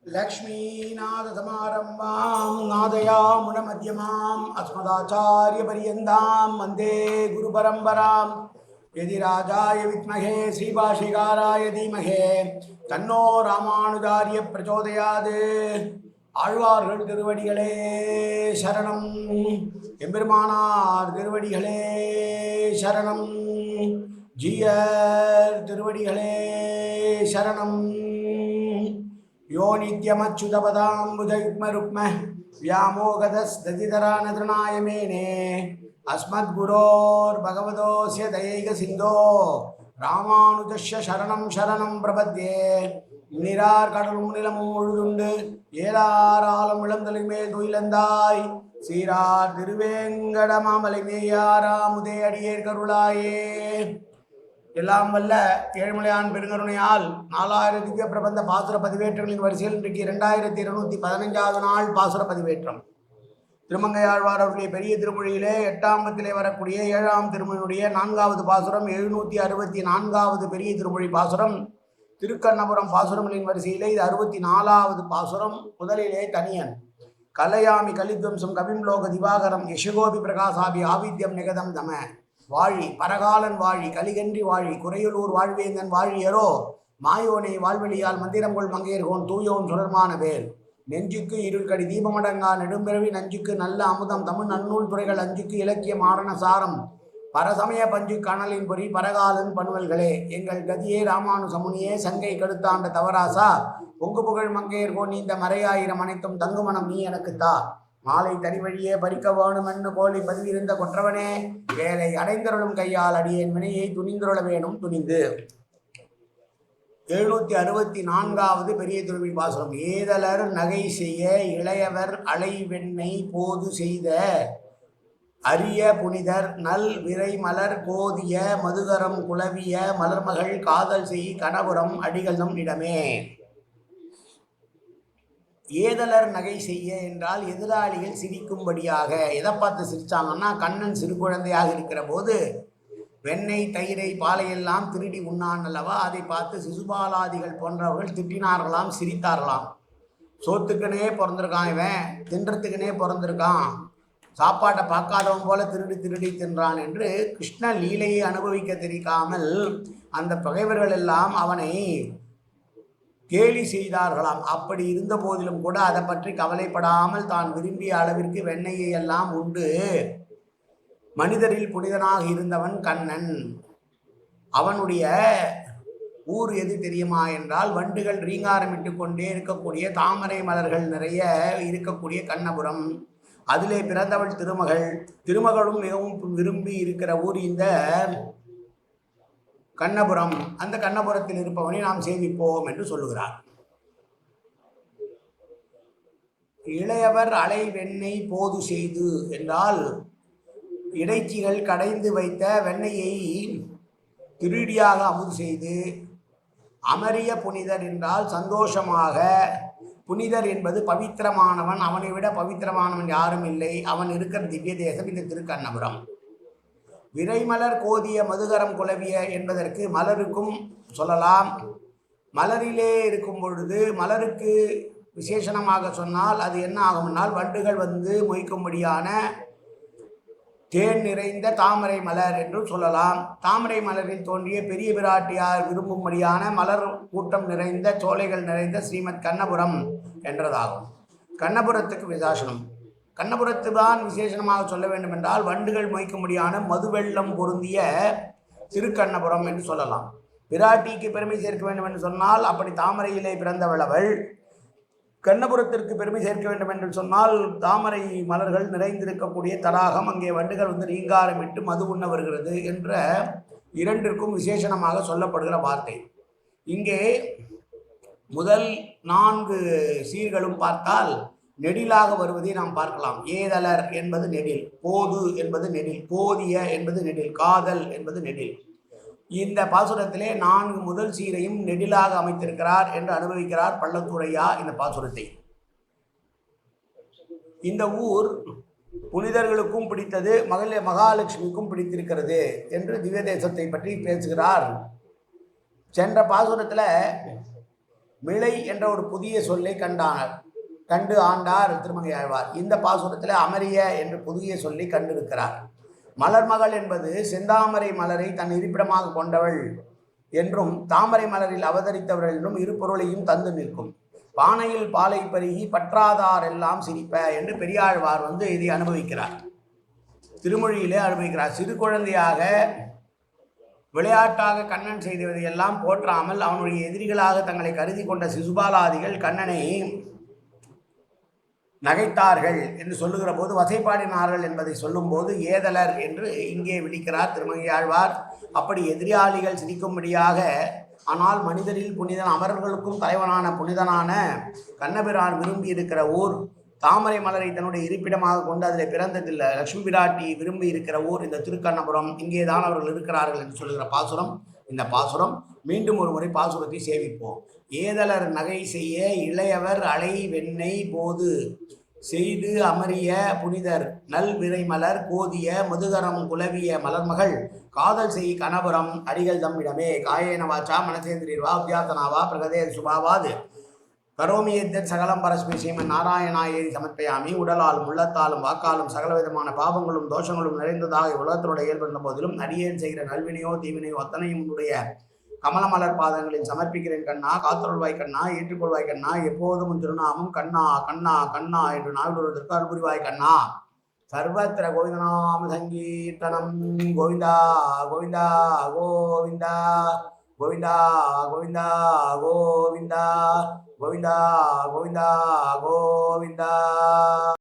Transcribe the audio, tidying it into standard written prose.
लक्ष्मीनाथसमारम्भां नादयामुनमध्यमाम् अस्मदाचार्यपर्यन्तां वन्दे गुरुपरम्परां यदिराजाय विद्महे श्रीभाषिकाराय धीमहि तन्नो रामानुजार्य प्रचोदयात् ஆழ்வார்கள் திருவடிகளே சரணம் எம்பெருமானார் திருவடிகளே சரணம் ஜீயர் திருவடிகளே சரணம் यो नित्यमच्युतपदाम्बुजयुग्मरुक्म व्यामोगतस्तदितरानतृणाय मेने अस्मद्गुरोर्भगवतोऽस्य दयैकसिन्धो रामानुजस्य शरणं शरणं प्रपद्ये निरार கடலும் நிலமும் முழுதுண்டு ஏலாராலம் இளந்தலின் மேல் துயிலந்தாய் சீரார் திருவேங்கடமாமலை மேயாராமுதே அடியேர் கருளாயே. எல்லாம் வல்ல ஏழுமலையான் பெருங்கருணையால் 4000 திவ்ய பிரபந்த பாசுர பதிவேற்றங்களின் வரிசையில் இன்றைக்கு 2215வது நாள் பாசுர பதிவேற்றம். திருமங்கையாழ்வார் அவருடைய பெரிய திருமொழியிலே 8ஆம் பத்திலே வரக்கூடிய 7ஆம் திருமொழியுடைய 4வது பாசுரம் 764வது பெரிய திருமொழி பாசுரம். திருக்கண்ணபுரம் பாசுரங்களின் வரிசையிலே இது 64வது பாசுரம். முதலிலே தனியன் கலையாமி கலித்வம்சம் கவிம் லோக திவாகரம் யசகோபி பிரகாசாபி ஆவித்யம் நிகதம் தம வாழி பரகாலன் வாழி கலிகன்றி வாழி குறையுலூர் வாழ்வேந்தன் வாழியரோ மாயோனை வாழ்வெளியால் மந்திரங்கொள் மங்கையர்கோன் தூயோன் சுடர்மான வேல் நெஞ்சுக்கு இருள்கடி தீபமடங்கா நெடும்பிறவி நஞ்சுக்கு நல்ல அமுதம் தமிழ் நன்னூல் துறைகள் அஞ்சுக்கு இலக்கிய மாரண சாரம் பரசமய பஞ்சு கணலின் பொறி பரகாலன் பண்வல்களே எங்கள் கதியே ராமானுசமுனியே சங்கை கடுத்தாண்ட தவராசா பொங்கு புகழ் மங்கையர்கோன் இந்த மறையாயிரம் அனைத்தும் தங்குமணம் நீ எனக்குத்தா மாலை தனி வழியே பறிக்க வேணுமென்னு கோலை பதிவிருந்த கொற்றவனே வேலை அடைந்தருளும் கையால் அடியேன் வினையை துணிந்துருள வேணும் துணிந்து. 764வது பெரிய திருவி பாசுரம். ஏதலர் நகை செய்ய இளையவர் அலைவெண்ணை போது செய்த அரிய புனிதர் நல் விரை மலர் கோதிய மதுகரம் குலவிய மலர்மகள் காதல் செய் கணபுரம் அடிகளும் இடமே. ஏதலர் நகை செய்ய என்றால் எதிராளிகள் சிரிக்கும்படியாக. எதை பார்த்து சிரித்தாங்கன்னா, கண்ணன் சிறு குழந்தையாக இருக்கிற போது வெண்ணெய் தயிரை பாலையெல்லாம் திருடி உண்ணான் அல்லவா, அதை பார்த்து சிசுபாலாதிகள் போன்றவர்கள் திட்டினார்களாம், சிரித்தார்களாம். சோத்துக்குனே பிறந்திருக்கான், இவன் தின்றத்துக்குனே பிறந்திருக்கான், சாப்பாட்டை பார்க்காதவன் போல திருடி திருடி தின்றான் என்று கிருஷ்ண லீலையை அனுபவிக்க தெரியாமல் அந்த பகைவர்கள் எல்லாம் அவனை கேலி செய்தார்களாம். அப்படி இருந்த போதிலும் கூட அதை பற்றி கவலைப்படாமல் தான் விரும்பிய அளவிற்கு வெண்ணெயை எல்லாம் உண்டு மனிதரில் புனிதனாக இருந்தவன் கண்ணன். அவனுடைய ஊர் எது தெரியுமா என்றால், வண்டுகள் ரீங்காரமிட்டு கொண்டே இருக்கக்கூடிய தாமரை மலர்கள் நிறைய இருக்கக்கூடிய கண்ணபுரம். அதிலே பிறந்தவள் திருமகள். திருமகளும் மிகவும் விரும்பி இருக்கிற ஊர் இந்த கண்ணபுரம். அந்த கண்ணபுரத்தில் இருப்பவனை நாம் சேவிப்போம் என்று சொல்லுகிறார். இளையவர் அலை வெண்ணெய் போது செய்து என்றால், இடைச்சிகள் கடைந்து வைத்த வெண்ணெயை திருடியாக அமுது செய்து. அமரிய புனிதர் என்றால் சந்தோஷமாக. புனிதர் என்பது பவித்திரமானவன், அவனை விட பவித்திரமானவன் யாரும் இல்லை. அவன் இருக்கிற திவ்ய தேசம் இந்த திருக்கண்ணபுரம். விரைமலர் கோதிய மதுகரம் குலவிய என்பதற்கு மலருக்கும் சொல்லலாம். மலரிலே இருக்கும் பொழுது மலருக்கு விசேஷணமாக சொன்னால் அது என்ன ஆகும்னால், வண்டுகள் வந்து மொய்க்கும்படியான தேன் நிறைந்த தாமரை மலர் என்று சொல்லலாம். தாமரை மலரில் தோன்றிய பெரிய பிராட்டியார் விரும்பும்படியான மலர் கூட்டம் நிறைந்த சோலைகள் நிறைந்த ஸ்ரீமத் கண்ணபுரம் என்றதாகும். கண்ணபுரத்துக்கு விசேஷனம். கண்ணபுரத்து தான் விசேஷமாக சொல்ல வேண்டும் என்றால், வண்டுகள் மொய்க்கும்படியான மதுவெள்ளம் பொருந்திய திருக்கண்ணபுரம் என்று சொல்லலாம். பிராட்டிக்கு பெருமை சேர்க்க வேண்டும் என்று சொன்னால் அப்படி தாமரையிலே பிறந்தவள் அவள். கண்ணபுரத்திற்கு பெருமை சேர்க்க வேண்டும் என்று சொன்னால் தாமரை மலர்கள் நிறைந்திருக்கக்கூடிய தடாகம், அங்கே வண்டுகள் வந்து ரீங்காரமிட்டு மது உண்ண வருகிறது என்ற இரண்டிற்கும் விசேஷணமாக சொல்லப்படுகிற வார்த்தை. இங்கே முதல் 4 சீர்களும் பார்த்தால் நெடிலாக வருவதை நாம் பார்க்கலாம். ஏதலர் என்பது நெடில், போது என்பது நெடில், போதிய என்பது நெடில், காதல் என்பது நெடில். இந்த பாசுரத்திலே 4 முதல் சீரையும் நெடிலாக அமைத்திருக்கிறார் என்று அனுபவிக்கிறார் பள்ளத்துறையா இந்த பாசுரத்தை. இந்த ஊர் புனிதர்களுக்கும் பிடித்தது, மகாலட்சுமிக்கும் பிடித்திருக்கிறது என்று திவ்ய தேசத்தை பற்றி பேசுகிறார். சென்ற பாசுரத்தில் மிளை என்ற ஒரு புதிய சொல்லை கண்டு ஆண்டார் திருமங்கை ஆழ்வார். இந்த பாசுரத்தில் அமரிய என்று புதிய சொல்லி கண்டிருக்கிறார். மலர்மகள் என்பது செந்தாமரை மலரை தன் இருப்பிடமாக கொண்டவள் என்றும் தாமரை மலரில் அவதரித்தவள் என்றும் இரு பொருளையும் தந்து நிற்கும். பானையில் பாலை பருகி பற்றாதார் எல்லாம் சிரிப்ப என்று பெரியாழ்வார் இதை அனுபவிக்கிறார், திருமொழியிலே அனுபவிக்கிறார். சிறு குழந்தையாக விளையாட்டாக கண்ணன் செய்ததையெல்லாம் போற்றாமல் அவனுடைய எதிரிகளாக தங்களை கருதி கொண்ட சிசுபாலாதிகள் கண்ணனை நகைத்தார்கள் என்று சொல்லுகிற போது வசைப்பாடினார்கள் என்பதை சொல்லும்போது ஏதலர் என்று இங்கே விழிக்கிறார் திருமங்கையாழ்வார். அப்படி எதிராளிகள் சிரிக்கும்படியாக, ஆனால் மனிதரில் புனிதன் அமரர்களுக்கும் தலைவனான புனிதனான கண்ணபிரான் விரும்பி இருக்கிற ஊர், தாமரை மலரை தன்னுடைய இருப்பிடமாக கொண்டு அதில் பிறந்ததில்லை லட்சுமி பிராட்டி விரும்பி இருக்கிற ஊர் இந்த திருக்கண்ணபுரம், இங்கே தான் அவர்கள் இருக்கிறார்கள் என்று சொல்லுகிற பாசுரம் இந்த பாசுரம். மீண்டும் ஒரு முறை பாசுரத்தை சேவிப்போம். ஏதலர் நகை செய்ய இளையவர் அலை வெண்ணெய் போது செய்து அமரிய புனிதர் நல் விரைமலர் கோதிய முதுகரம் குலவிய மலர்மகள் காதல் செய் கணபுரம் அடிகள் தம்மிடமே. காயேன வாச்சா மனசேந்திரியர்வா அபியாத்தனாவா பிரகதே சுபாவாது கரோமியேத்தர் சகலம் பரஸ்மை ஸ்ரீமன் நாராயணாயேதி சமர்ப்பயாமி. உடலாலும் உள்ளத்தாலும் வாக்காலும் சகலவிதமான பாவங்களும் தோஷங்களும் நிறைந்ததாக உலகத்தினுடைய இயல்பிருந்த போதிலும் அடியேன் செய்கிற நல்வினையோ தீவினையோ அத்தனையும் உன்னுடைய கமலமலர் பாதங்களில் சமர்ப்பிக்கிறேன் கண்ணா. காத்தொருள்வாய் கண்ணா, ஏற்றுக்கொள்வாய் கண்ணா. எப்போதும் திருநாமம் கண்ணா கண்ணா கண்ணா என்று நாள்வருவதற்கு அருள்புரிவாய் கண்ணா. சர்வத்திர கோவிந்தநாம சங்கீர்த்தனம். கோவிந்தா கோவிந்தா கோவிந்தா கோவிந்தா கோவிந்தா கோவிந்தா கோவிந்தா கோவிந்தா கோவிந்தா.